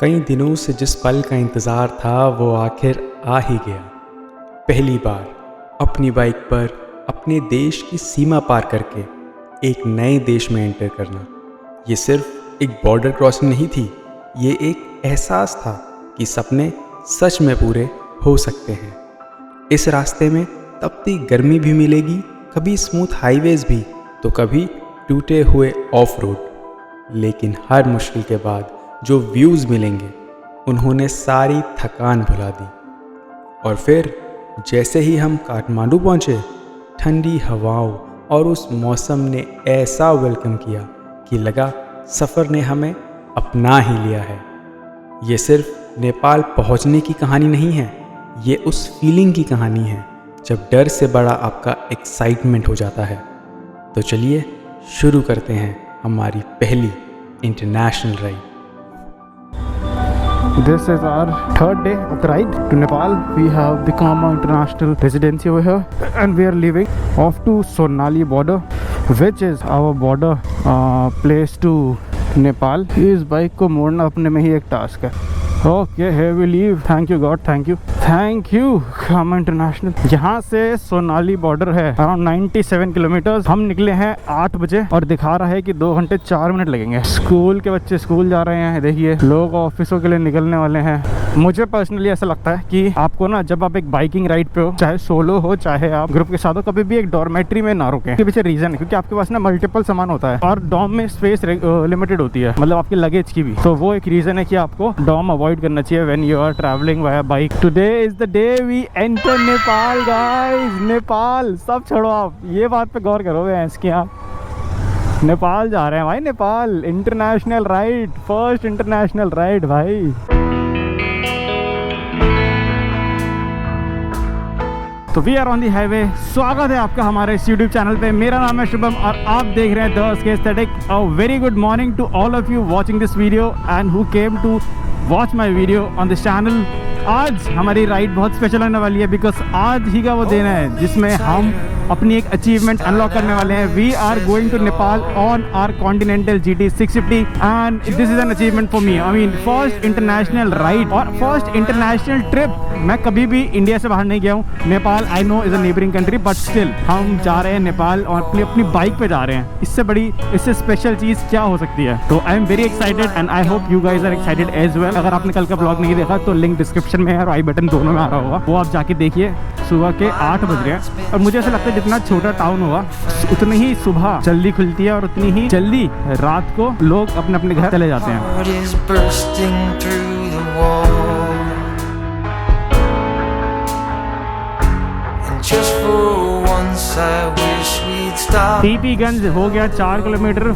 कई दिनों से जिस पल का इंतज़ार था वो आखिर आ ही गया। पहली बार अपनी बाइक पर अपने देश की सीमा पार करके एक नए देश में एंटर करना, ये सिर्फ एक बॉर्डर क्रॉसिंग नहीं थी, ये एक एहसास था कि सपने सच में पूरे हो सकते हैं। इस रास्ते में तपती गर्मी भी मिलेगी, कभी स्मूथ हाईवेज़ भी तो कभी टूटे हुए ऑफ रोड, लेकिन हर मुश्किल के बाद जो व्यूज़ मिलेंगे उन्होंने सारी थकान भुला दी। और फिर जैसे ही हम काठमांडू पहुँचे, ठंडी हवाओं और उस मौसम ने ऐसा वेलकम किया कि लगा सफ़र ने हमें अपना ही लिया है। ये सिर्फ नेपाल पहुँचने की कहानी नहीं है, ये उस फीलिंग की कहानी है जब डर से बड़ा आपका एक्साइटमेंट हो जाता है। तो चलिए शुरू करते हैं हमारी पहली international ride. This is our third day of the ride to Nepal. We have become an international residency over here and we are leaving off to Sonali border, which is our border place to Nepal. इस bike को मोड़ना अपने में ही एक task है। Okay, here we leave. Thank you God, thank you. Thank you, Kama International. यहाँ से Sonali border है अराउंड 97 किलोमीटर्स। हम निकले हैं 8 बजे और दिखा रहा है कि 2 घंटे 4 मिनट लगेंगे। स्कूल के बच्चे स्कूल जा रहे हैं, देखिए लोग ऑफिसों के लिए निकलने वाले हैं। मुझे पर्सनली ऐसा लगता है कि आपको ना, जब आप एक बाइकिंग राइड पे हो, चाहे सोलो हो चाहे आप ग्रुप के साथ हो, कभी भी एक डॉर्मेट्री में ना रुके। इसके पीछे रीजन है क्योंकि आपके पास ना मल्टीपल सामान होता है और डॉम में स्पेस लिमिटेड होती है, मतलब आपके लगेज की भी। तो वो एक रीजन है कि आपको डॉम अवॉइड करना चाहिए when you are travelling via bike. Today is the day we enter Nepal guys. Nepal सब छोड़ो, आप ये बात पे गौर करो इसकी, आप नेपाल जा रहे हैं भाई। Nepal international ride, first international ride भाई। तो we are on the highway. स्वागत है आपका हमारे इस यूट्यूब चैनल पे। मेरा नाम है शुभम और आप देख रहे हैं the SK aesthetic. A very good morning to all of you watching this video and who came to watch my video on this channel. आज हमारी राइड बहुत स्पेशल होने वाली है बिकॉज आज ही का वो दिन है जिसमें हम अपनी एक अचीवमेंट अनलॉक करने वाले हैं। We are going to Nepal on our Continental GT 650 and this is an achievement for me. I mean first international ride और फर्स्ट इंटरनेशनल ट्रिप। मैं कभी भी इंडिया से बाहर नहीं गया हूँ। Nepal I know is a neighbouring country but still हम जा रहे हैं नेपाल और अपनी बाइक पे जा रहे हैं। इससे बड़ी, इससे स्पेशल चीज़ क्या हो सकती है। तो I am very excited and I hope you guys are excited as well. अगर आपने कल का ब्लॉग नहीं देखा तो लिंक डिस्क्रिप्शन में है और आई बटन दोनों में आ रहा होगा, वो आप जाके देखिए। सुबह के 8 बज रहे हैं और मुझे ऐसा लगता है जितना छोटा टाउन होगा उतनी ही सुबह जल्दी खुलती है और उतनी ही जल्दी रात को लोग अपने अपने घर चले जाते हैं। 'पीपीगंज हो गया 4 किलोमीटर,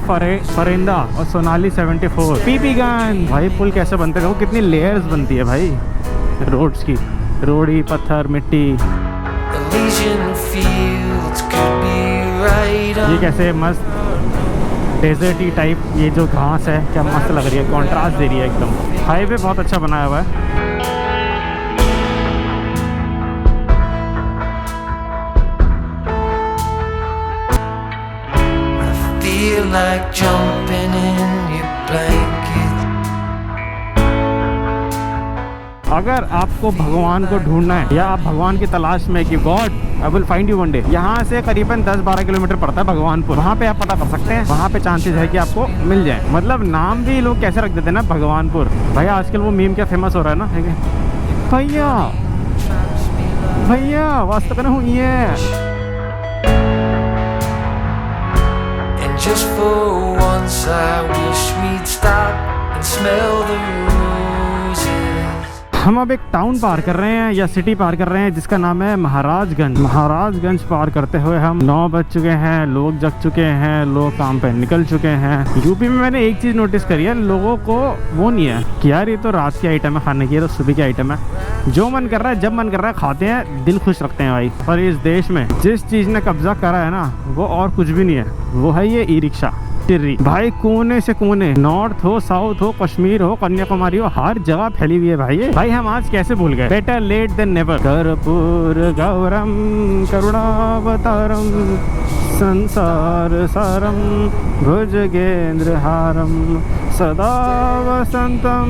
फरेंदा और सोनाली 74। पीपीगंज भाई पुल कैसे बनते हैं, कितनी लेयर्स बनती है भाई रोड्स की, रोड़ी पत्थर मिट्टी। ये कैसे मस्त डेजर्टी टाइप, ये जो घास है क्या मस्त लग रही है, कॉन्ट्रास्ट दे रही है एकदम। हाईवे बहुत अच्छा बनाया हुआ है। Like jumping in your blanket. अगर आपको भगवान को ढूंढना है या आप भगवान की तलाश में कि God I will find you one day, यहाँ से करीबन 10-12 किलोमीटर पड़ता है भगवानपुर। वहाँ पे आप पता कर सकते हैं, वहाँ पे चांसेस है कि आपको मिल जाए। मतलब नाम भी लोग कैसे रख देते हैं ना, भगवानपुर। भाई आजकल वो मीम क्या फेमस हो रहा है ना, भैया भैया वास्तव में हूँ ये। Just for once I wish we'd stop and smell the roses. हम अब एक टाउन पार कर रहे हैं या सिटी पार कर रहे हैं जिसका नाम है महाराजगंज। महाराजगंज पार करते हुए हम 9 बज चुके हैं, लोग जग चुके हैं, लोग काम पे निकल चुके हैं। यूपी में मैंने एक चीज़ नोटिस करी है, लोगों को वो नहीं है कि यार ये तो रात की आइटम है खाने की, ये तो सुबह की आइटम है। जो मन कर रहा है जब मन कर रहा है खाते हैं, दिल खुश रखते हैं भाई। और इस देश में जिस चीज़ ने कब्जा करा है ना, वो और कुछ भी नहीं है, वो है ये ई रिक्शा भाई। कोने से कोने, नॉर्थ हो, साउथ हो, कश्मीर हो, कन्याकुमारी हो, हर जगह फैली हुई है भाई हम आज कैसे भूल गए। Better late than never. कर्पूर गौरम करुणावतारम संसार सारम भुजगेन्द्रहारम सदा वसंतम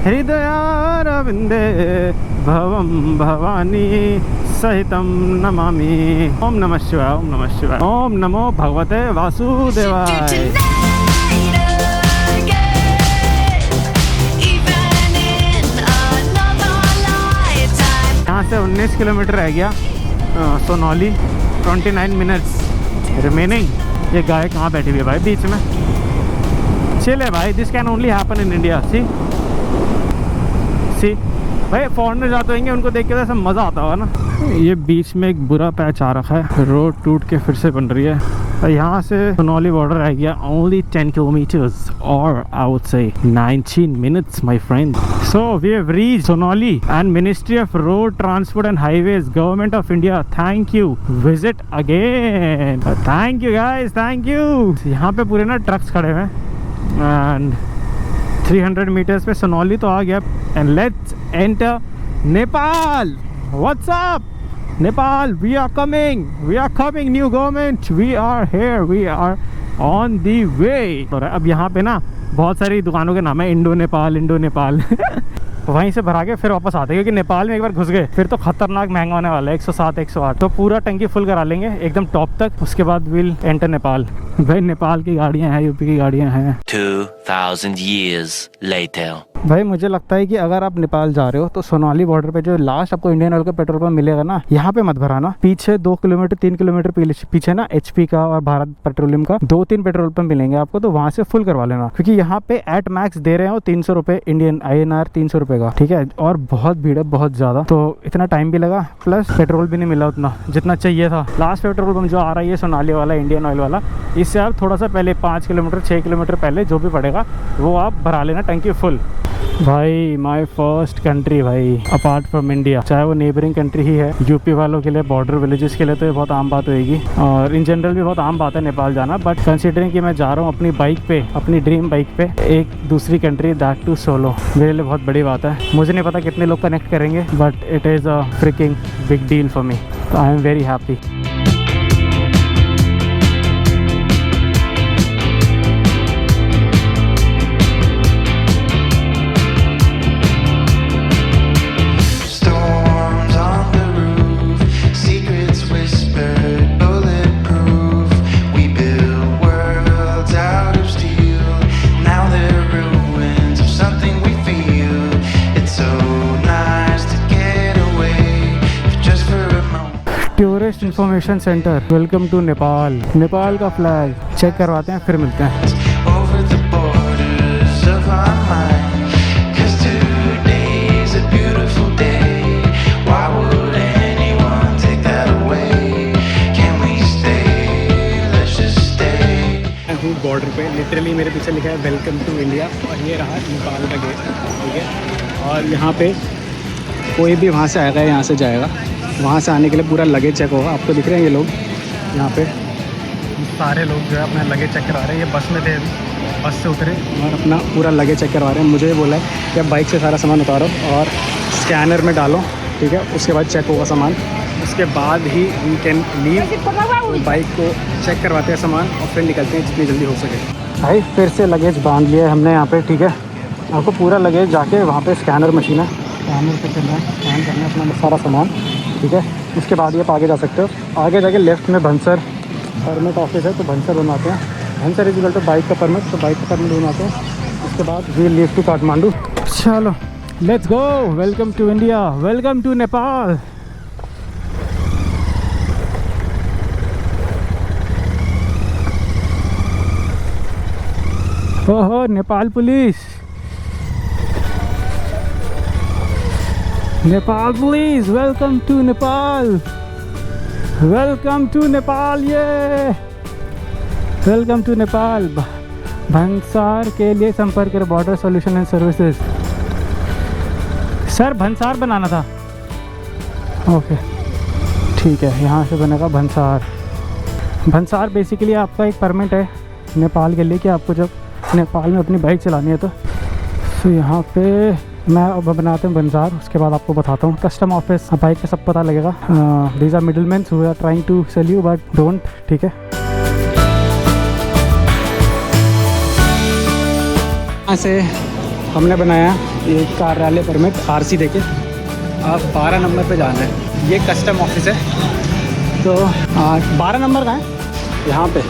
हृदयारविंदे भवम भवानी सहितम नमामि। ओम नमः शिवाय, ओम नमः शिवाय, ओम नमो भगवते वासुदेवाय। यहाँ से 19 किलोमीटर रह गया सोनौली, 29 मिनट्स रिमेनिंग। ये गाय कहाँ बैठी हुई है भाई बीच में? चिल है भाई, this can only happen in India. See भाई, फॉरेनर जाते होंगे, उनको देख के ऐसा मज़ा आता होगा ना। ये बीच में एक बुरा पैच आ रखा है, रोड टूट के फिर से बन रही है। और यहाँ से सोनौली बॉर्डर रह गया ओनली 10 किलोमीटर्स और आई would say 19 minutes my friend. So we have reached Sonauli and ministry of road transport and highways government of India, thank you, visit again. Thank you guys, thank you. यहाँ पे पूरे ना trucks खड़े हुए हैं and 300 metres पे सोनौली तो आ गया। And let's enter Nepal. What's up Nepal, we are coming, new government, we are here, we are on the way। और अब यहाँ पे ना बहुत सारी दुकानों के नाम है इंडो नेपाल वहीं से भरा के फिर वापस आते हैं, क्योंकि नेपाल में एक बार घुस गए फिर तो खतरनाक महंगा होने वाला है। 107 108 तो पूरा टंकी फुल करा लेंगे एकदम टॉप तक, उसके बाद विल एंटर नेपाल। भाई नेपाल की गाड़ियाँ हैं, यूपी की गाड़ियाँ हैं। 2000 years later। भाई मुझे लगता है कि अगर आप नेपाल जा रहे हो तो सोनौली बॉर्डर पे जो लास्ट आपको इंडियन ऑयल का पेट्रोल पंप मिलेगा ना, यहाँ पे मत भराना। पीछे 2 किलोमीटर 3 किलोमीटर पीछे ना HP का और भारत पेट्रोलियम का 2-3 पेट्रोल पंप मिलेंगे आपको, तो वहाँ से फुल करवा लेना, क्योंकि यहाँ पे एट मैक्स दे रहे हो 300 रुपये इंडियन INR 300 रुपये का, ठीक है। और बहुत भीड़ है, बहुत ज़्यादा, तो इतना टाइम भी लगा, प्लस पेट्रोल भी नहीं मिला उतना जितना चाहिए था। लास्ट पेट्रोल पंप जो आ रहा है ये सोनाली वाला, इंडियन ऑयल वाला, इससे आप थोड़ा सा पहले 5 किलोमीटर 6 किलोमीटर पहले जो भी पड़ेगा वो आप भरा लेना टंकी फुल। भाई माय फर्स्ट कंट्री भाई अपार्ट फ्रॉम इंडिया, चाहे वो नेबरिंग कंट्री ही है। यूपी वालों के लिए, बॉर्डर विलेजेस के लिए तो ये बहुत आम बात होगी, और इन जनरल भी बहुत आम बात है नेपाल जाना। बट कंसिडरिंग कि मैं जा रहा हूँ अपनी बाइक पे, अपनी ड्रीम बाइक पे, एक दूसरी कंट्री, दैट टू सोलो, मेरे लिए बहुत बड़ी बात है। मुझे नहीं पता कितने लोग कनेक्ट करेंगे, but it is a freaking big deal for me. I am very happy. Tourist information centre, welcome to Nepal. Nepal का फ्लैग चेक करवाते हैं, फिर मिलते हैं। over the borders of our mind. 'Cause today's a beautiful day. Why would anyone take that away? Can we stay? Let's just stay. मैं हूँ border पे, literally मेरे पीछे लिखा है वेलकम टू इंडिया, और ये रहा नेपाल का गेट, ठीक है। और यहाँ पे कोई भी वहाँ से आएगा, यहाँ से जाएगा, वहाँ से आने के लिए पूरा लगेज चेक होगा। आपको दिख रहे हैं ये लोग, यहाँ पे सारे लोग जो है अपना लगेज चेक करवा रहे हैं। ये बस में थे, बस से उतरे और अपना पूरा लगेज चेक करवा रहे हैं। मुझे बोला है कि आप बाइक से सारा सामान उतारो और स्कैनर में डालो, ठीक है, उसके बाद चेक होगा सामान, उसके बाद ही वी कैन लीव। तो बाइक को चेक करवाते हैं सामान और फिर निकलते हैं जितनी जल्दी हो सके। भाई फिर से लगेज बांध लिया है हमने यहाँ पे, ठीक है। आपको पूरा लगेज जाके वहाँ पे स्कैनर मशीन है, स्कैनर पे चलना है, स्कैन करना है अपना सारा सामान, ठीक है। उसके बाद ये आप आगे जा सकते हो। आगे जाके लेफ्ट में भंसर परमिट ऑफिस है, तो भंसर बनवाते हैं। भंसर इज इक्वल टू बाइक का परमिट, तो बाइक का परमिट बनवाते हैं। उसके बाद वी लीव टू काठमांडू। चलो let's go, welcome to India, welcome to Nepal. ओहो Nepal police, Nepal police, welcome to Nepal, welcome to Nepal, ये वेलकम टू नेपाल। भंसार के लिए संपर्क करें border solution and services. Sir भंसार बनाना था, ओके ठीक है, यहाँ से बनेगा भंसार। भंसार बेसिकली आपका एक परमिट है नेपाल के लिए कि आपको जब नेपाल में अपनी बाइक चलानी है तो यहाँ पे मैं अब बनाते हैं भंसार। उसके बाद आपको बताता हूँ कस्टम ऑफिस, बाइक का सब पता लगेगा। These are middle man who are trying to sell you but don't, ठीक है। यहाँ से हमने बनाया ये कार्यालय परमिट आरसी देके। अब 12 नंबर पे जाना है, ये कस्टम ऑफिस है। तो 12 नंबर का है यहाँ पे।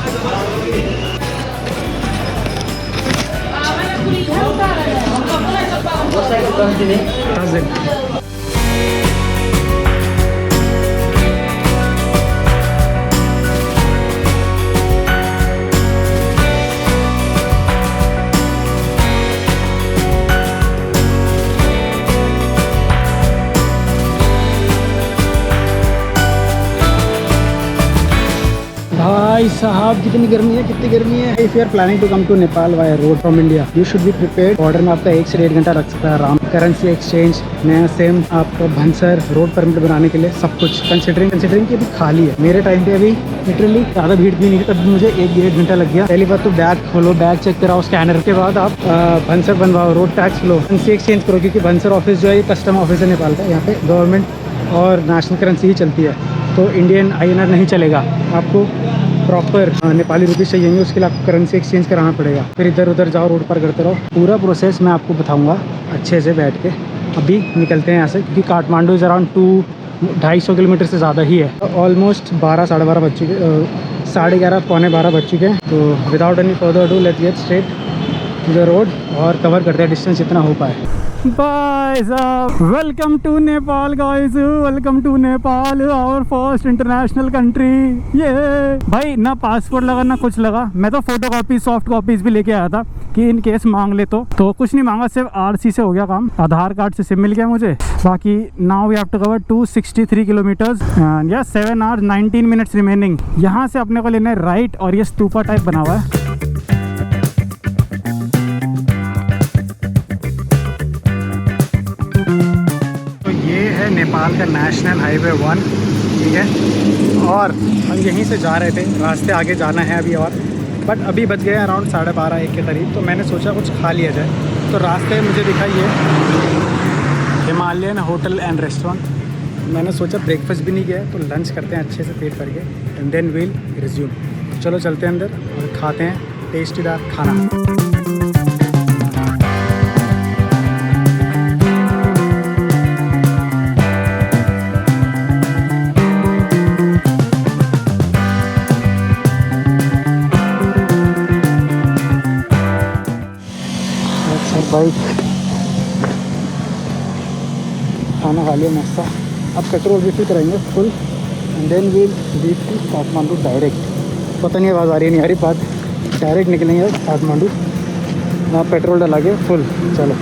भाई साहब कितनी गर्मी है, कितनी गर्मी है। If you are planning to come to Nepal via road from India, you should be prepared. Border में आपका 1 से 1.5 घंटा लग सकता है आराम। करेंसी एक्सचेंज, नया सेम आपका भनसर, रोड परमिट बनाने के लिए सब कुछ कंसिडरिंग कि अभी खाली है। मेरे टाइम पे अभी लिटरली ज़्यादा भीड़ भी नहीं, तब मुझे 1-1.5 घंटा लग गया। पहली बात तो बैग खोलो, बैग चेक कराओ स्कैनर के बाद आप भनसर बनवाओ, रोड टैक्स लो, करेंसी एक्सचेंज करो, क्योंकि भनसर ऑफिस जो है ये कस्टम ऑफिस है नेपाल का। यहाँ पे गवर्नमेंट और नेशनल करेंसी ही चलती है, तो इंडियन INR नहीं चलेगा। आपको प्रॉपर नेपाली रुपीज़ चाहिए, उसके लिए आपको करेंसी एक्सचेंज कराना पड़ेगा। फिर इधर उधर जाओ, रोड पर करते रहो। पूरा प्रोसेस मैं आपको बताऊंगा अच्छे से बैठ के। अभी निकलते हैं यहाँ से, क्योंकि काठमांडू इज़ अराउंड 250 किलोमीटर से ज़्यादा ही है। ऑलमोस्ट 12 साढ़े 12 बज चुके, 11:30 पौने 12 बज चुके हैं। तो without any further ado let's get straight to the road और कवर करते हैं डिस्टेंस जितना हो पाए। बाय साहब, welcome to Nepal guys, welcome to Nepal, our first international country. ये भाई ना पासपोर्ट लगा ना कुछ लगा। मैं तो फोटो कॉपी सॉफ्ट कॉपीज भी लेके आया था कि इन केस मांग ले तो कुछ नहीं मांगा, सिर्फ RC से हो गया काम। आधार कार्ड से सिम मिल गया मुझे। बाकी now we have to cover 263 kilometres and या 7 hours 19 minutes रिमेनिंग। यहाँ से अपने को लेना है राइट, और ये स्तूपा टाइप बना हुआ है। नेपाल का नेशनल हाईवे 1, ठीक है। और हम यहीं से जा रहे थे, रास्ते आगे जाना है अभी और, बट अभी बज गए अराउंड 12:30-1 के करीब। तो मैंने सोचा कुछ खा लिया जाए। तो रास्ते में मुझे दिखा ये हिमालयन होटल एंड रेस्टोरेंट। मैंने सोचा ब्रेकफास्ट भी नहीं किया है, तो लंच करते हैं अच्छे से पेट भर के, एंड देन विल रिज्यूम। चलो चलते हैं अंदर और खाते हैं टेस्टीदार खाना। भाई खाना खा लिया, नाश्ता। अब पेट्रोल रिफिल करेंगे full, and then we'll leave to Kathmandu direct. पता नहीं आवाज़ आ रही नहीं आ रही बात। डायरेक्ट निकलेंगे काठमांडू, वहाँ पेट्रोल डला के फुल। चलो,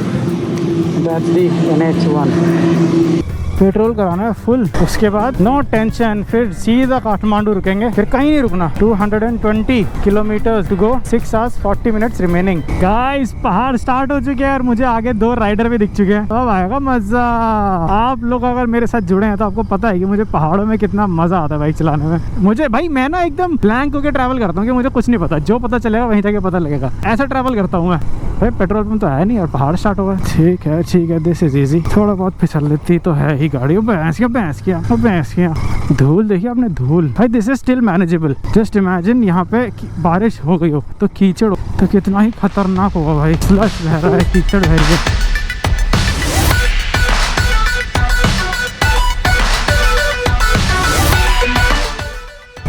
दैट्स दी NH1। पेट्रोल कराना है फुल, उसके बाद नो टेंशन, फिर सीधा काठमांडू रुकेंगे, फिर कहीं नहीं रुकना। 220 kilometre to go, 6 hours 40 minutes remaining. Guys पहाड़ स्टार्ट हो चुके हैं और मुझे आगे 2 राइडर भी दिख चुके हैं। अब आएगा मजा। आप लोग अगर मेरे साथ जुड़े हैं तो आपको पता है कि मुझे पहाड़ों में कितना मजा आता है बाइक चलाने में। मुझे भाई मैं ना एकदम ब्लैंक होकर ट्रैवल करता हूँ कि मुझे कुछ नहीं पता, जो पता चलेगा वहीं जाके पता लगेगा, ऐसा ट्रैवल करता हूँ मैं। भाई पेट्रोल पंप तो है नहीं और पहाड़ स्टार्ट हो गए। ठीक है, दिस इज इजी। थोड़ा बहुत फिसल लेती तो है ही गाड़ी। भैंस किया धूल देखिए आपने, धूल। भाई this is still manageable. Just imagine यहाँ पे बारिश हो गई हो तो कीचड़ हो तो कितना ही खतरनाक होगा भाई। फ्लश बह रहा है, कीचड़ बह रही है।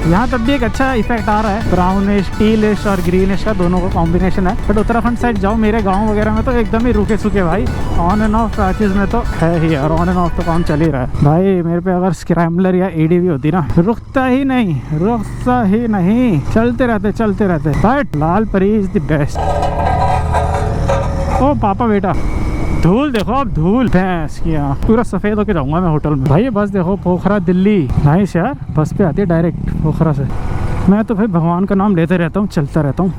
यहाँ तब भी एक अच्छा इफेक्ट आ रहा है, ब्राउनिश, टीलिश और ग्रीनिश का दोनों का कॉम्बिनेशन है। बट उत्तराखंड साइड जाओ, मेरे गांव वगैरह में तो एकदम ही रूखे सूखे भाई। ऑन एंड ऑफ पैचेस में तो है ही, और ऑन एंड ऑफ तो काम चल ही रहा है भाई। मेरे पे अगर स्क्रैम्बलर या ADV होती ना, रुकता ही नहीं, चलते रहते। बट लाल परी इज द बेस्ट। ओ पापा बेटा, धूल देखो अब, धूल भैंस की। पूरा सफ़ेद होके जाऊंगा मैं होटल में भाई। ये बस देखो, पोखरा दिल्ली। नाइस यार, बस पे आती है डायरेक्ट पोखरा से। मैं तो भाई भगवान का नाम लेते रहता हूँ, चलता रहता हूँ।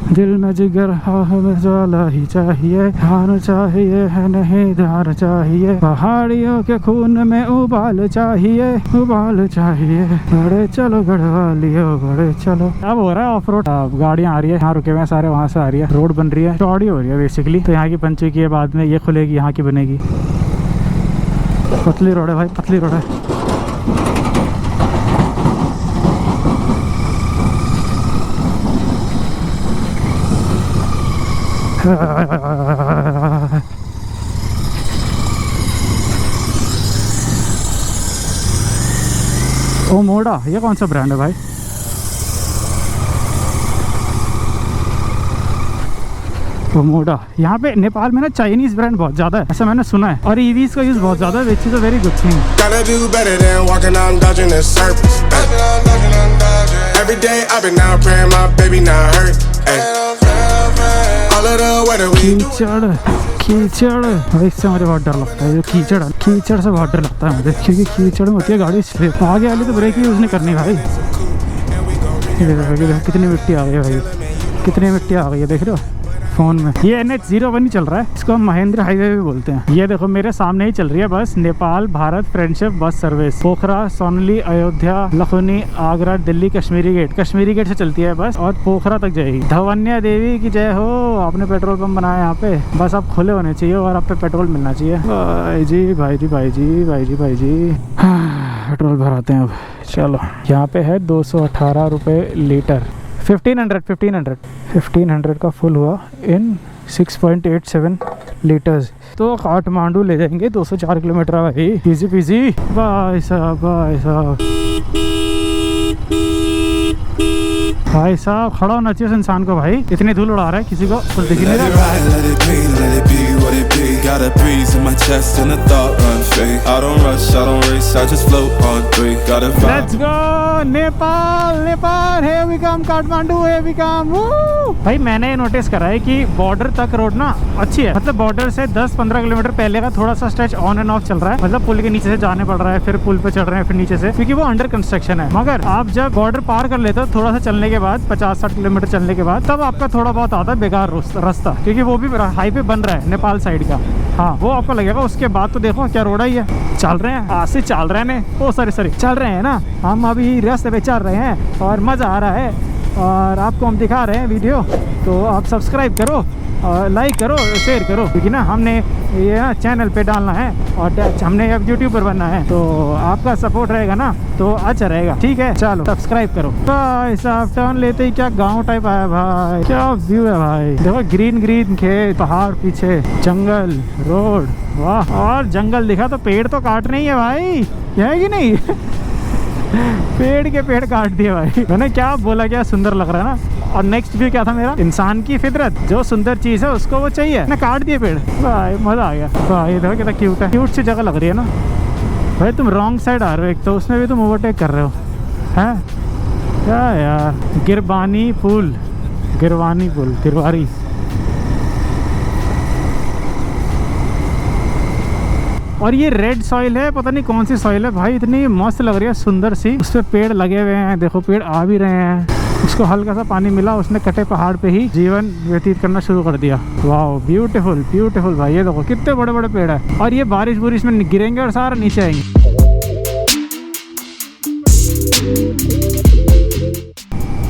दिल में जिगर में ज्वाला ही चाहिए, ध्यान चाहिए है नहीं ध्यान चाहिए, पहाड़ियों के खून में उबाल चाहिए। बड़े चलो गढ़वालियो, बड़े चलो। अब हो रहा है ऑफ रोड, अब गाड़ियाँ आ रही है, यहाँ रुके हुए सारे, वहाँ से आ रही है। रोड बन रही है, चौड़ी हो रही है बेसिकली। तो यहाँ की बन चुकी है, बाद में ये खुलेगी, यहाँ की बनेगी। पतली रोड है भाई, पतली रोड है। ओमोडा, ये कौन सा ब्रांड है भाई? ओमोडा। यहाँ पे नेपाल में ना चाइनीज ब्रांड बहुत ज़्यादा है, ऐसा मैंने सुना है, और ईवीज का यूज़ बहुत ज़्यादा है, which is a very good thing. Gotta do better than walking out dodging the surface. Every day I've been out praying my baby not hurt. Ay. All of the weather we do. कीचड़ भाई, इससे मुझे बहुत डर लगता है। जो कीचड़ है, कीचड़ से बहुत डर लगता है मुझे, क्योंकि कीचड़ में होती है गाड़ी स्लिप। आगे वाली तो ब्रेक यूज़ नहीं करनी भाई। कितनी मिट्टी आ गई है भाई, कितनी मिट्टी आ गई है, देख रहे हो फ़ोन में। ये NH01 ही चल रहा है, इसको हम महेंद्र हाईवे भी बोलते हैं। ये देखो मेरे सामने ही चल रही है bus, Nepal Bharat friendship bus service, Pokhara, Sonauli, Ayodhya, Lucknow, Agra, Delhi, Kashmiri gate से चलती है बस, और पोखरा तक जाएगी। धवन्या देवी की जय हो। आपने पेट्रोल पंप बनाया यहाँ पे, बस आप खुले होने चाहिए और आप पे पेट्रोल मिलना चाहिए। भाई जी भाई जी भाई जी भाई जी भाई जी, पेट्रोल भराते हैं अब। चलो, यहाँ पे है 218 रुपये लीटर। 1500 का फुल हुआ इन 6.87 लीटर्स। तो काठमांडू ले जाएंगे 204 किलोमीटर भाई, इजी पीजी। भाई साहब भाई साहब, खड़ा होना चाहिए इंसान को भाई, इतनी धूल उड़ा रहा है, किसी को कुछ दिख नहीं रहा। Let's go Nepal, Nepal, here we come, Kathmandu, here we come। भाई मैंने नोटिस करा है कि बॉर्डर तक रोड ना अच्छी है, मतलब बॉर्डर से 10-15 किलोमीटर पहले का थोड़ा सा स्ट्रेच ऑन एंड ऑफ चल रहा है, मतलब पुल के नीचे से जाने पड़ रहा है, फिर पुल पे चढ़ रहे हैं, फिर नीचे से, क्योंकि वो अंडर कंस्ट्रक्शन है। मगर आप जब बॉर्डर पार कर लेते हो थोड़ा सा चलने के बाद, 50-60 किलोमीटर चलने के बाद, तब आपका थोड़ा बहुत आता है बेकार रास्ता, क्योंकि वो भी हाईवे बन रहा है नेपाल साइड का। हाँ, वो आपको लगेगा। उसके बाद तो देखो क्या रोड है, ये चल रहे हैं, आज से चल रहे हैं, ओ सॉरी चल रहे हैं ना, हम अभी रास्ते पे चल रहे हैं और मज़ा आ रहा है, और आपको हम दिखा रहे हैं वीडियो। तो आप सब्सक्राइब करो और लाइक करो, शेयर करो, क्योंकि ना हमने ये ना चैनल पे डालना है और हमने अब यूट्यूबर बनना है, तो आपका सपोर्ट रहेगा ना तो अच्छा रहेगा। ठीक है, चलो सब्सक्राइब करो। भाई साहब, टर्न लेते ही क्या गांव टाइप आया भाई, क्या व्यू है भाई, देखो ग्रीन ग्रीन खेत, पहाड़ पीछे, जंगल, रोड, वाह। और जंगल दिखा तो पेड़ तो काटने ही है भाई, है कि नहीं? पेड़ के पेड़ काट दिए भाई। मैंने क्या बोला, क्या सुंदर लग रहा है ना। और नेक्स्ट व्यू क्या था मेरा, इंसान की फितरत, जो सुंदर चीज़ है उसको वो चाहिए ना, काट दिए पेड़ भाई, मज़ा आ गया भाई। देखो कितना क्यूट है, क्यूट सी जगह लग रही है ना भाई। तुम रॉन्ग साइड आ रहे हो एक तो, उसमें भी तुम ओवरटेक कर रहे हो, हैं क्या यार। गिरवानी पुल, गिरवारी। और ये रेड सॉइल है, पता नहीं कौन सी सॉइल है भाई, इतनी मस्त लग रही है, सुंदर सी। उस पर पेड़ लगे हुए हैं, देखो पेड़ आ भी रहे हैं, उसको हल्का सा पानी मिला, उसने कटे पहाड़ पे ही जीवन व्यतीत करना शुरू कर दिया। वाह, ब्यूटीफुल ब्यूटीफुल भाई। ये देखो कितने बड़े बड़े पेड़ है, और ये बारिश में गिरेंगे और सारा नीचे आएंगे।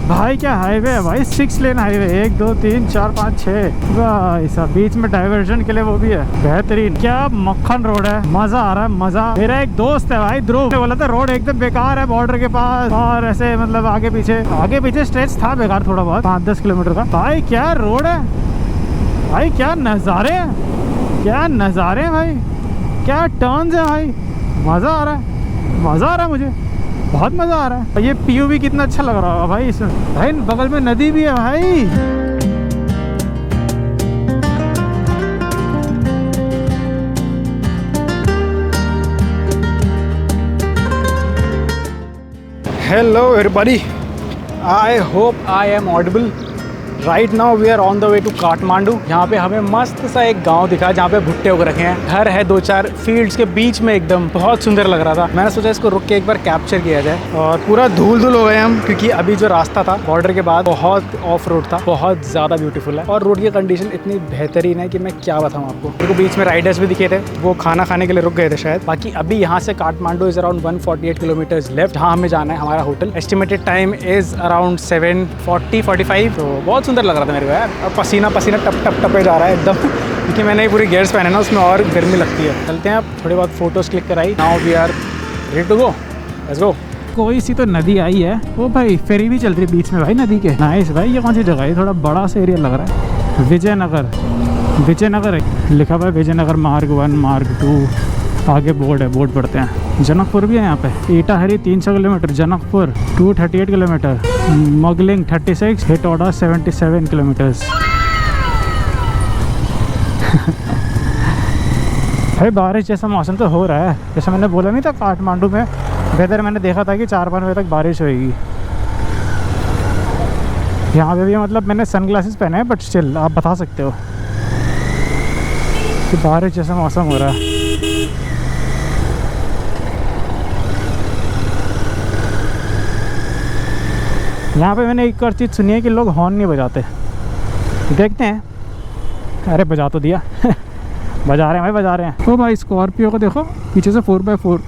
भाई क्या हाईवे है भाई, 6 लेन हाईवे, 1 2 3 4 5 6 भाई साहब। बीच में डाइवर्जन के लिए वो भी है, बेहतरीन। क्या मक्खन रोड है, मजा आ रहा है, मजा। मेरा एक दोस्त है भाई ध्रुव, बोला था रोड एकदम बेकार है बॉर्डर के पास, और ऐसे मतलब आगे पीछे स्ट्रेच था बेकार थोड़ा बहुत, 5-10 किलोमीटर का। भाई क्या रोड है भाई, क्या नज़ारे हैं, क्या नज़ारे हैं भाई, क्या टर्न्स है भाई, मज़ा आ रहा है मुझे, बहुत मज़ा आ रहा है। ये POV कितना अच्छा लग रहा है भाई इसमें, भाई बगल में नदी भी है भाई। Hello everybody, I hope I am audible. Right now we are on the way to Kathmandu. यहाँ पे हमें मस्त सा एक गांव दिखा जहाँ पे भुट्टे उग रखे हैं, घर है 2-4 फील्ड्स के बीच में, एकदम बहुत सुंदर लग रहा था। मैंने सोचा इसको रुक के एक बार कैप्चर किया जाए। और पूरा धूल हो गए हम, क्योंकि अभी जो रास्ता था बॉर्डर के बाद बहुत ऑफ रोड था, बहुत ज़्यादा ब्यूटीफुल है, और रोड की कंडीशन इतनी बेहतरीन है कि मैं क्या बताऊँ आपको। मेरे को बीच में राइडर्स भी दिखे थे, वो खाना खाने के लिए रुक गए थे शायद। बाकी अभी यहाँ से Kathmandu is around 148 kilometres left, जहाँ हमें जाना है हमारा hotel. Estimated time is around 7:40-45। तो बहुत सुंदर लग रहा था मेरे को यार, और पसीना टप जा रहा है एकदम, क्योंकि मैंने पूरी गियर्स पहने ना, उसमें और गर्मी लगती है। चलते हैं अब, थोड़ी बहुत फोटोज़ क्लिक कराई। Now we are ready to go, let's go. कोई सी तो नदी आई है, वो भाई फेरी भी चल रही है बीच में भाई नदी के। नाइस भाई, ये कौन सी जगह है, थोड़ा बड़ा सा एरिया लग रहा है। विजयनगर है लिखा हुआ है, विजयनगर मार्ग 1 मार्ग 2, आगे बोर्ड है, बोर्ड पढ़ते हैं। जनकपुर भी है यहाँ पे। Itahari 300 kilometre, Janakpur 238 kilometre, Mugling 36, Hetauda 77 kilometres. भाई बारिश जैसा मौसम तो हो रहा है, जैसा मैंने बोला नहीं था काठमांडू में वेदर मैंने देखा था कि 4-5 बजे तक बारिश होएगी। यहाँ पे भी मतलब मैंने सनग्लासेस पहने हैं, बट स्टिल आप बता सकते हो कि बारिश जैसा मौसम हो रहा है। यहाँ पे मैंने एक और चीज़ सुनी है कि लोग हॉर्न नहीं बजाते। देखते हैं। अरे बजा तो दिया बजा रहे हैं भाई, बजा रहे हैं। ओ भाई स्कॉर्पियो को देखो पीछे से 4x4,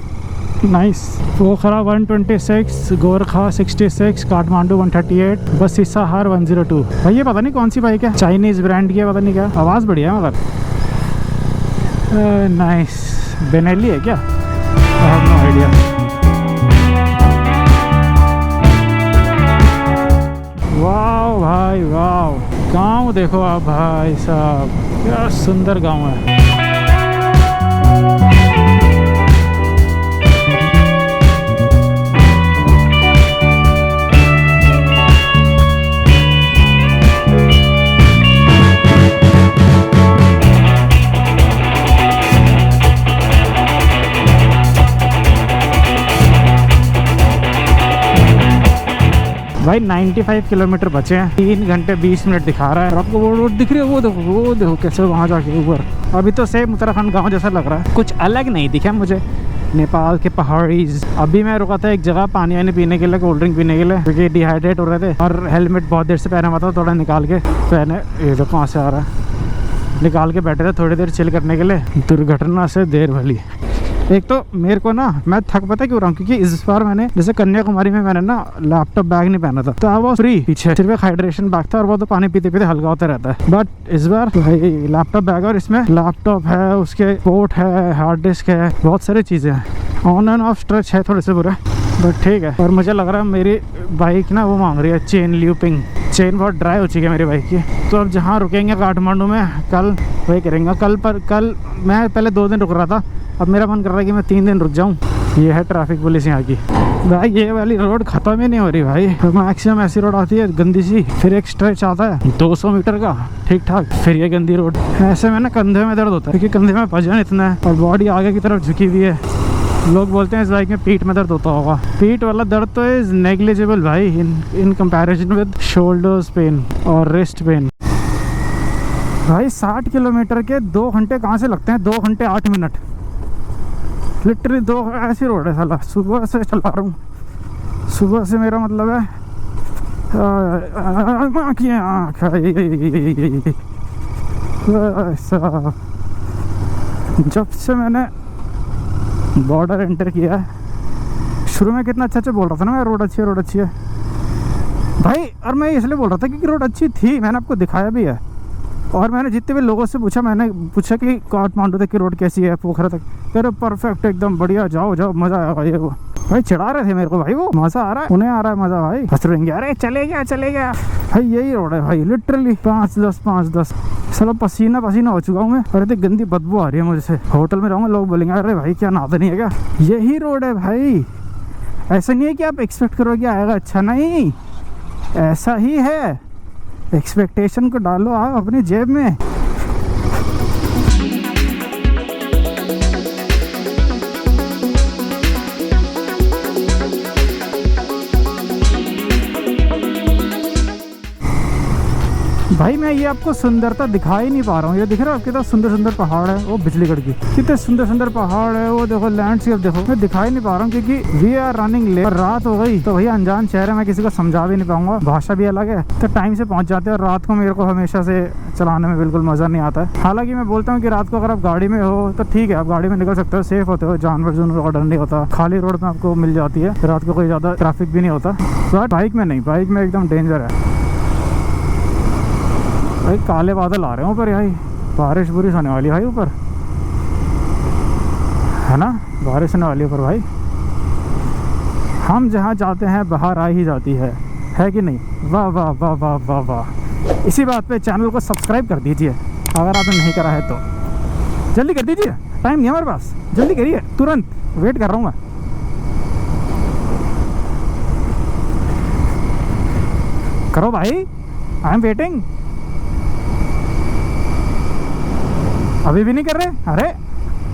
नाइस। पोखरा 126, गोरखा 66, काठमांडू 138, बस हिसार 102। भाई ये पता नहीं कौन सी बाइक है, चाइनीज़ ब्रांड की है, पता नहीं क्या। आवाज़ बढ़िया है मगर। नाइस। बेनेली है क्या? I have no idea. वाह भाई वाह, गांव देखो आप भाई साहब, क्या सुंदर गांव है। भाई 95 किलोमीटर बचे हैं, 3 घंटे 20 मिनट दिखा रहा है। और आपको वो रोड दिख रही है, वो देखो कैसे वहाँ जाके ऊपर। अभी तो सेम उत्तराखंड गांव जैसा लग रहा है, कुछ अलग नहीं दिखा मुझे। नेपाल के पहाड़ीज। अभी मैं रुका था एक जगह पानी वानी पीने के लिए, कोल्ड ड्रिंक पीने के लिए, क्योंकि डिहाइड्रेट हो रहे थे। और हेलमेट बहुत देर से पहना हुआ था, थोड़ा निकाल के पहने। ये तो कहाँ से आ रहा है, निकाल के बैठे थे थोड़ी देर चिल करने के लिए। दुर्घटना से देर भली। एक तो मेरे को ना, मैं थक पता क्यों रहा हूँ, क्योंकि इस बार मैंने जैसे कन्याकुमारी में मैंने ना लैपटॉप बैग नहीं पहना था, तो अब वो फ्री पीछे सिर्फ एक हाइड्रेशन बैग था, और वो तो पानी पीते पीते हल्का होता रहता है। बट इस बार भाई लैपटॉप बैग, और इसमें लैपटॉप है, उसके पोर्ट है, हार्ड डिस्क है, बहुत सारी चीज़ें हैं। ऑन एंड ऑफ स्ट्रेच है थोड़े से बुरा, बट ठीक है। और मुझे लग रहा है मेरी बाइक ना वो मांग रही है चेन लूपिंग। चेन बहुत ड्राई हो चुकी है मेरी बाइक की। तो अब जहाँ रुकेंगे काठमांडू में, कल वही करेंगे। कल मैं पहले 2 दिन रुक रहा था, अब मेरा मन कर रहा है कि मैं 3 दिन रुक जाऊँ। ये है ट्रैफिक पुलिस यहाँ की। भाई ये वाली रोड ख़त्म ही नहीं हो रही भाई। मैक्सिमम ऐसी रोड आती है गंदी सी, फिर एक स्ट्रेच आता है 200 मीटर का ठीक ठाक, फिर ये गंदी रोड। ऐसे में ना कंधे में दर्द होता है, क्योंकि कंधे में वजन इतना है और बॉडी आगे की तरफ झुकी हुई है। लोग बोलते हैं इस बाइक में पीठ में दर्द होता होगा। पीठ वाला दर्द तो इज़ नेग्लिजिबल भाई in comparison with shoulders pain और रिस्ट पेन। भाई 60 किलोमीटर के 2 घंटे कहाँ से लगते हैं? 2 घंटे 8 मिनट लिटरली। 2 ऐसी रोड है साला। सुबह से चला रहा हूँ, सुबह से मेरा मतलब है जब से मैंने बॉर्डर एंटर किया है। शुरू में कितना अच्छा बोल रहा था ना मैं, रोड अच्छी है भाई। और मैं इसलिए बोल रहा था क्योंकि रोड अच्छी थी, मैंने आपको दिखाया भी है। और मैंने जितने भी लोगों से पूछा, मैंने पूछा कि काठमांडू तक की रोड कैसी है, पोखरा तक, कह रहे परफेक्ट एकदम बढ़िया, जाओ मज़ा आएगा। ये वो भाई चढ़ा रहे थे मेरे को भाई, वो मज़ा आ रहा है, उन्हें आ रहा है मज़ा भाई। हंस रहेंगे, अरे चले गया भाई। यही रोड है भाई लिटरली। 5-10 साला पसीना हो चुका हूँ मैं, और इतनी गंदी बदबू आ रही है मुझसे। होटल में रहूँगा, लोग बोलेंगे अरे भाई क्या नाता नहीं है क्या? यही रोड है भाई। ऐसा नहीं है कि आप एक्सपेक्ट करोगे आएगा, अच्छा नहीं, ऐसा ही है। एक्सपेक्टेशन को डालो आप अपनी जेब में। भाई मैं ये आपको सुंदरता दिखा ही नहीं पा रहा हूँ। ये दिख रहा है आपके पास सुंदर पहाड़ है, वो बिजलीगढ़ की कितने सुंदर पहाड़ है, वो देखो लैंडस्केप देखो। मैं दिखा ही नहीं पा रहा हूँ क्योंकि वी आर रनिंग लेट, और रात हो गई। तो भैया अनजान शहर है, मैं किसी को समझा भी नहीं पाऊंगा, भाषा भी अलग है, तो टाइम से पहुँच जाते हैं। और रात को मेरे को हमेशा से चलाने में बिल्कुल मज़ा नहीं आता है। हालांकि मैं बोलता हूँ कि रात को अगर आप गाड़ी में हो तो ठीक है, आप गाड़ी में निकल सकते हो, सेफ होते हो, जानवर का डर नहीं होता, खाली रोड में आपको मिल जाती है, रात को कोई ज़्यादा ट्रैफिक भी नहीं होता। बट बाइक में नहीं, बाइक में एकदम डेंजर है भाई। काले बादल आ रहे हैं ऊपर भाई, बारिश बुरिश होने वाली है भाई ऊपर, है ना, बारिश होने वाली है ऊपर भाई। हम जहाँ जाते हैं बाहर आ ही जाती है कि नहीं? वाह वाह वाह वाह वाह वाह। इसी बात पे चैनल को सब्सक्राइब कर दीजिए अगर आपने नहीं करा है तो। जल्दी कर दीजिए, टाइम नहीं है हमारे पास, जल्दी करिए, तुरंत वेट कर रहा हूँ मैं। करो भाई, आई एम वेटिंग। अभी भी नहीं कर रहे? अरे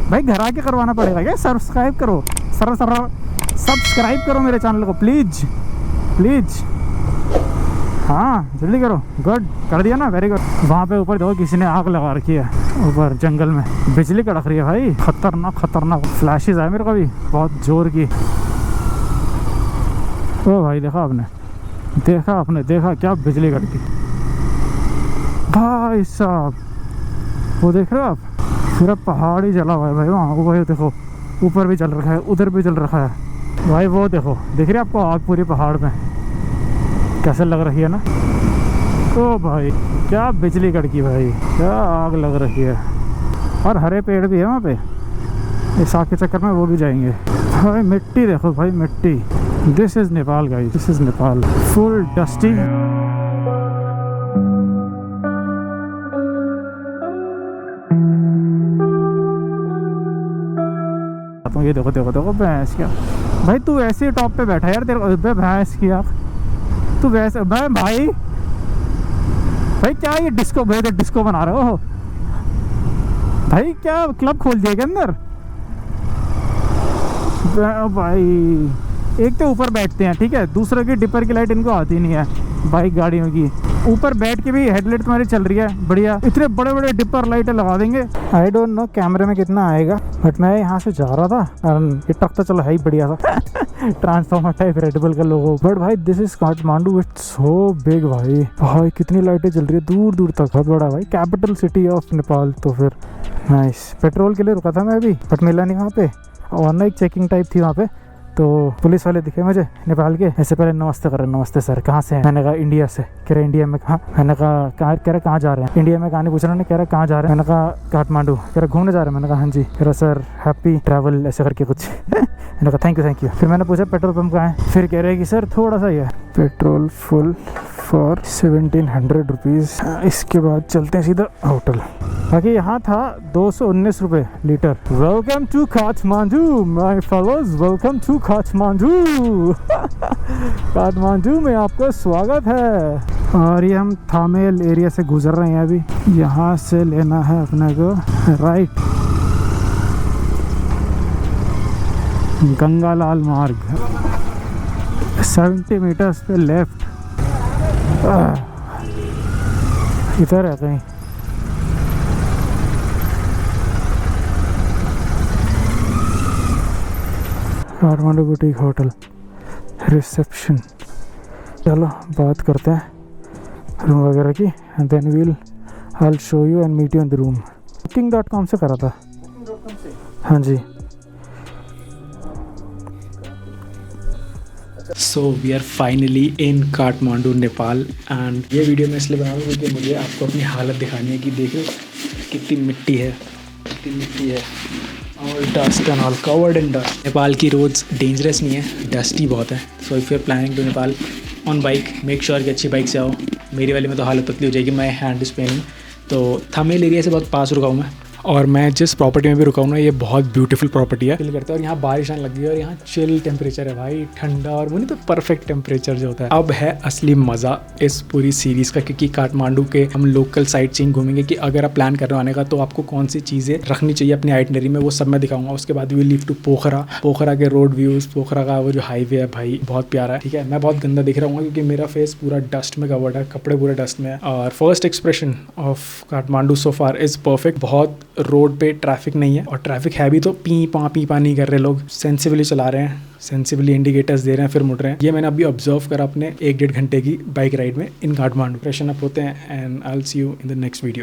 भाई घर आके करवाना पड़ेगा क्या? सब्सक्राइब करो, सब्सक्राइब करो मेरे चैनल को प्लीज प्लीज। हाँ जल्दी करो। गुड, कर दिया ना, वेरी गुड। वहाँ पे ऊपर देखो किसी ने आग लगा रखी है, ऊपर जंगल में बिजली कड़क रही है भाई, खतरनाक खतरनाक फ्लैशेस आए मेरे को भी बहुत जोर की। ओ भाई देखा आपने देखा क्या बिजली कड़की भाई साहब, वो देख रहे हो आप? पूरा पहाड़ ही जला हुआ है भाई वहाँ। वो देखो ऊपर भी जल रखा है, उधर भी जल रखा है भाई। वो देखो, दिख रही है आपको आग पूरी पहाड़ में कैसे लग रही है ना? ओ भाई क्या बिजली कड़की भाई, क्या आग लग रही है। और हरे पेड़ भी है वहाँ पे, इस आग के चक्कर में वो भी जाएंगे भाई। मिट्टी देखो भाई, मिट्टी। This is Nepal guys, this is Nepal, full dusty. ये देखो देखो देखो भैंस क्या भाई, तू ऐसे ही टॉप पे बैठा यार, तेरे भैंस की आँख तू वैसे। भाई क्या ये डिस्को भाई, तो डिस्को बना रहे हो भाई? क्या क्लब खोल दिया क्या अंदर? भाई एक तो ऊपर बैठते हैं ठीक है, दूसरे की डिपर की लाइट इनको आती नहीं है बाइक गाड़ियों की। ऊपर बैठ के भी हेडलाइट तुम्हारी चल रही है बढ़िया, इतने बड़े बड़े डिपर लाइटें लगा देंगे। आई डोंट नो कैमरे में कितना आएगा, बट मैं यहाँ से जा रहा था और ये ट्रक तो चलो है ही बढ़िया सा ट्रांसफॉर्मर टाइप रेड बुल का लोगो। बट भाई this is Kathmandu, it's so big भाई कितनी लाइटें जल रही है दूर दूर तक, बहुत बड़ा भाई, कैपिटल सिटी ऑफ नेपाल। तो फिर नाइस। पेट्रोल के लिए रुका था मैं अभी, बट मिला नहीं वहाँ पे, और ना एक चेकिंग टाइप थी वहाँ पे, तो पुलिस वाले दिखे मुझे नेपाल के। ऐसे पहले नमस्ते कर रहे, नमस्ते सर, कहाँ से हैं? मैंने कहा इंडिया से। कह रहे इंडिया में कहाँ? मैंने कहा कह रहे कहाँ जा रहे हैं? इंडिया में कहानी पूछ रहे, कह रहे कहाँ जा रहे हैं? मैंने कहा काठमांडू। कह रहे घूमने जा रहे हैं? मैंने कहा हाँ जी। कह रहा सर हैप्पी ट्रैवल ऐसे करके कुछ मैंने कहा थैंक यू। फिर मैंने पूछा पेट्रोल पंप कहाँ है? फिर कह रहे कि सर थोड़ा सा ही है। Petrol full for 1700 rupees. इसके बाद चलते हैं सीधा होटल। बाकी यहाँ था 219 रुपये litre. Welcome to Kathmandu my fellows, welcome to Kathmandu Kathmandu में आपका स्वागत है। और ये हम थामेल एरिया से गुजर रहे हैं अभी। यहाँ से लेना है अपने को राइट, गंगालाल मार्ग, 70 मीटर्स पे लेफ्ट। इधर है कहीं। Kathmandu boutique hotel reception. चलो बात करते हैं रूम वगैरह की, then I'll show you and meet you in the room। booking.com से करा था। हाँ जी। So we are finally in Kathmandu Nepal. And ये वीडियो मैं इसलिए बना रहा हूँ क्योंकि मुझे आपको अपनी हालत दिखानी है कि देख रहे हो कितनी मिट्टी है और dust and all covered in dust. Nepal की रोड्स डेंजरस नहीं है, डस्टी बहुत है। So if you are planning to Nepal on bike, make sure कि अच्छी बाइक से आओ। मेरी वाली में तो हालत पतली हो जाएगी, मैं हैंड इज पेनिंग। तो थामेल एरिया से बहुत पास रुका हूँ मैं, और मैं जिस प्रॉपर्टी में भी रुका हूँ ना, ये बहुत ब्यूटीफुल प्रॉपर्टी है, फील करता है। और यहाँ बारिश आने लगी है और यहाँ चिल टेम्परेचर है भाई, ठंडा और वो नहीं तो परफेक्ट टेम्परेचर जो होता है। अब है असली मज़ा इस पूरी सीरीज़ का, क्योंकि काठमांडू के हम लोकल साइट सीइंग घूमेंगे कि अगर आप प्लान कर रहे हो आने का तो आपको कौन सी चीज़ें रखनी चाहिए अपनी आइटनरी में, वो सब मैं दिखाऊंगा। उसके बाद वी लीव टू पोखरा के रोड व्यूज़, पोखरा का वो जो हाईवे है भाई बहुत प्यारा है। ठीक है, मैं बहुत गंदा दिख रहा हूँ क्योंकि मेरा फेस पूरा डस्ट में कवर्ड है, कपड़े पूरे डस्ट में है। और first expression of Kathmandu so far is perfect. बहुत रोड पे ट्रैफिक नहीं है, और ट्रैफिक है भी तो पी पा नहीं कर रहे लोग, सेंसिबली चला रहे हैं, सेंसिबली इंडिकेटर्स दे रहे हैं, फिर मुड़ रहे हैं। ये मैंने अभी ऑब्जर्व करा अपने 1-1.5 घंटे की बाइक राइड में इन काठमांडू। फ्रेशन अप होते हैं and I will see you in the next video.